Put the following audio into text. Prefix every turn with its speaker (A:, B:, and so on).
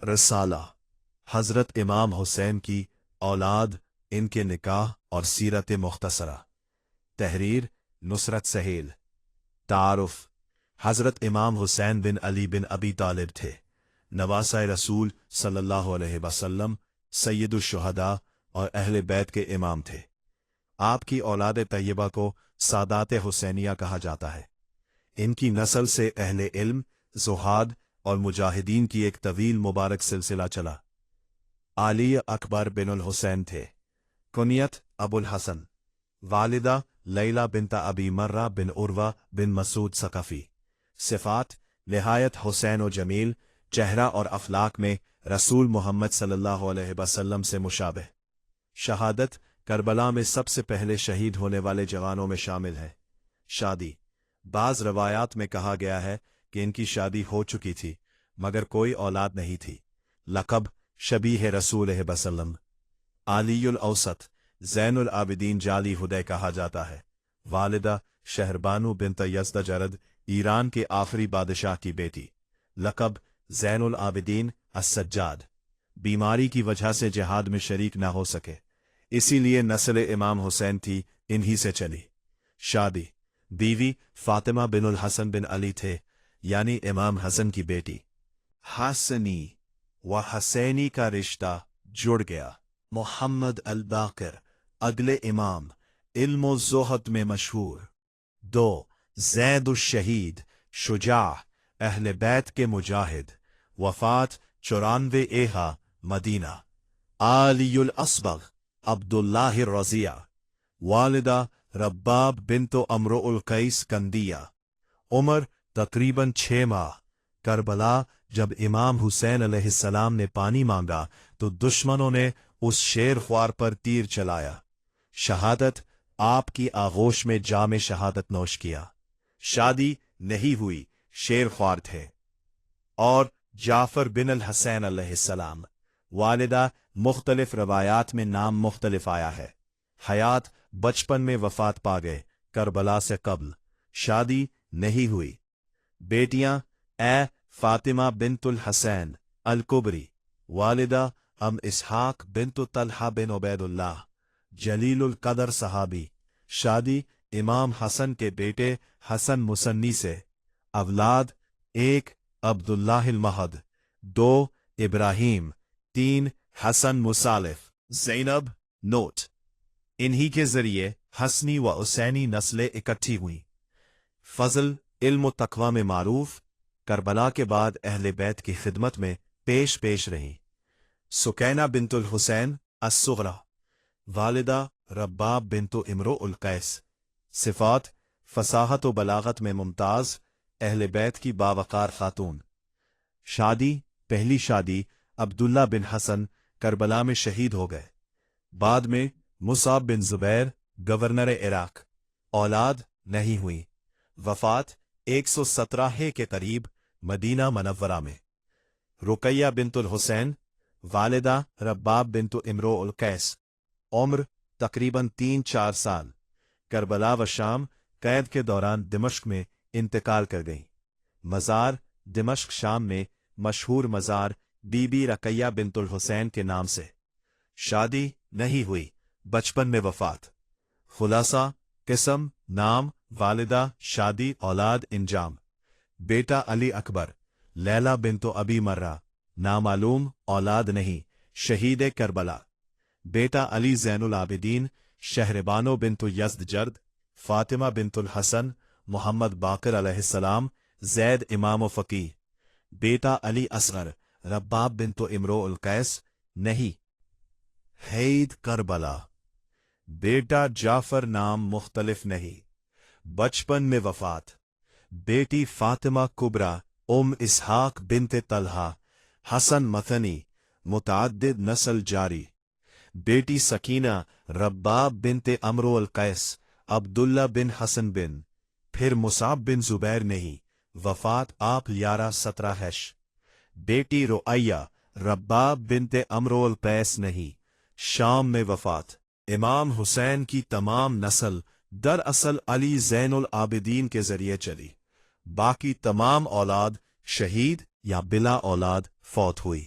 A: रसाला हज़रत इमाम हुसैन की औलाद, इनके निकाह और सीरत मुख्तसरा। तहरीर नुसरत सहेल। तारुफ हज़रत इमाम हुसैन बिन अली बिन अबी तालिब थे, नवासा रसूल सल्लल्लाहु अलैहि वसल्लम, सैयदुश शुहदा और अहले बैत के इमाम थे। आपकी औलाद तैयबा को सादात हुसैनिया कहा जाता है। इनकी नस्ल से अहले इल्म, ज़ुहाद और मुजाहिदीन की एक तवील मुबारक सिलसिला चला। आली अकबर बिनुल हुसैन थे। कुनियत अबुल हसन। वालिदा लैला बिनता अबी मर्रा बिन उर्वा बिन मसूद सकफी। सिफात निहायत हुसैन व जमील, चेहरा और अफलाक में रसूल मोहम्मद सल्लल्लाहु अलैहि वसल्लम से मुशाबिह। शहादत करबला में सबसे पहले शहीद होने वाले जवानों में शामिल है। शादी बाज रवायात में कहा गया है कि इनकी शादी हो चुकी थी मगर कोई औलाद नहीं थी। लक़ब शबीह रसूल वसल्लम। आलीयुल औसत ज़ैनुल आबिदीन जाली हुदै कहा जाता है। वालिदा शहरबानु बिनत यज़दजरद, ईरान के आखिरी बादशाह की बेटी। लक़ब ज़ैनुल आबिदीन अस-सज्जाद। बीमारी की वजह से जिहाद में शरीक न हो सके, इसीलिए नस्ल इमाम हुसैन थी, इन्हीं से चली। शादी बीवी फातिमा बिनुल हसन बिन अली थे, यानी इमाम हसन की बेटी। हसनी व हसैनी का रिश्ता जुड़ गया। मोहम्मद अल बाक़िर अगले इमाम, इल्म ज़ुहद में मशहूर। 2 ज़ैदुश शहीद शुजाअ, अहले बैत के मुजाहिद। वफ़ात 94 एहा मदीना। आलियुल असबग़ अब्दुल्लाह रज़िया। वालिदा रब्बाब बिन्तो अमरुल कैस कंदिया। उम्र तकरीबन 6 माह। करबला जब इमाम हुसैन अलैहिस्सलाम ने पानी मांगा तो दुश्मनों ने उस शेर ख्वार पर तीर चलाया। शहादत आपकी आगोश में जाम शहादत नोश किया। शादी नहीं हुई, शेर ख्वार थे। और जाफर बिन अल हसैन अलैहिस्सलाम। वालिदा मुख्तलिफ रवायात में नाम मुख्तलिफ आया है। हयात बचपन में वफात पा गए, करबला से कब्ल। शादी नहीं हुई। बेटियां ए फातिमा बिनतुल हसैन अल कुबरी। वालिदा अम इसहाक बिनतु तलहा बिन उबैदुल्लाह, जलीलुल कदर सहाबी। शादी इमाम हसन के बेटे हसन मुसन्नी से। अवलाद 1 अब्दुल्लाहिल महद, 2 इब्राहीम, 3 हसन मुसालिफ। ज़ैनब नोट, इन्हीं के जरिए हसनी व हुसैनी नस्लें इकट्ठी हुई। फजल इल्म तकवा में मारूफ, करबला के बाद अहले बैत की खिदमत में पेश रही। सुकैना बिनतुल हुसैन अस-सुग़रा। वालिदा रब्बाब बिनतु इमरुल कैस। सिफात फसाहत व बलागत में मुमताज, अहले बैत की बावकार खातून। शादी पहली शादी अब्दुल्ला बिन हसन करबला में शहीद हो गए। बाद में मुसाब बिन ज़ुबैर गवर्नर इराक। औलाद नहीं हुई। वफात 117 के करीब मदीना मनव्वरा में। रुकैया बिनतुल हुसैन। वालिदा रब्बाब बिनतु इमरुल कैस। उम्र तकरीबन 3-4 साल। करबला व शाम कैद के दौरान दिमश्क में इंतकाल कर गईं। मज़ार दिमश्क शाम में मशहूर मज़ार बीबी रकैया बिनतुल हुसैन के नाम से। शादी नहीं हुई, बचपन में वफात। खुलासा किस्म नाम वालिदा शादी औलाद इंजाम। बेटा अली अकबर, लैला बिनतु अबी मर्रा, नामालूम औलाद नहीं, शहीद करबला। बेटा अली ज़ैनुल आबिदीन, शहरबानो बिनतु यज़दजरद, फातिमा बिनतुल हसन, मोहम्मद बाक़िर अलैहिस्सलाम, ज़ैद इमाम व फ़क़ीह। बेटा अली असगर, रब्बाब बिनतु इमरुल कैस नहीं, हैद करबला। बेटा जाफर नाम मुख्तलिफ नहीं, बचपन में वफात। बेटी फातिमा कुबरा उम इसहाक बिनते तलहा, हसन मथनी, मुतअद्दिद नस्ल जारी। बेटी सकीना रब्बाब बिनते अमरुल कैस, अब्दुल्ला बिन हसन बिन, फिर मुसाब बिन ज़ुबैर नहीं, वफात आप 11-17 हैश। बेटी रुअय्या रब्बाब बिनते अमरुल कैस नहीं, शाम में वफात। इमाम हुसैन की तमाम नस्ल दरअसल अली ज़ैनुल आबिदीन के जरिए चली। बाकी तमाम औलाद शहीद या बिला औलाद फौत हुई।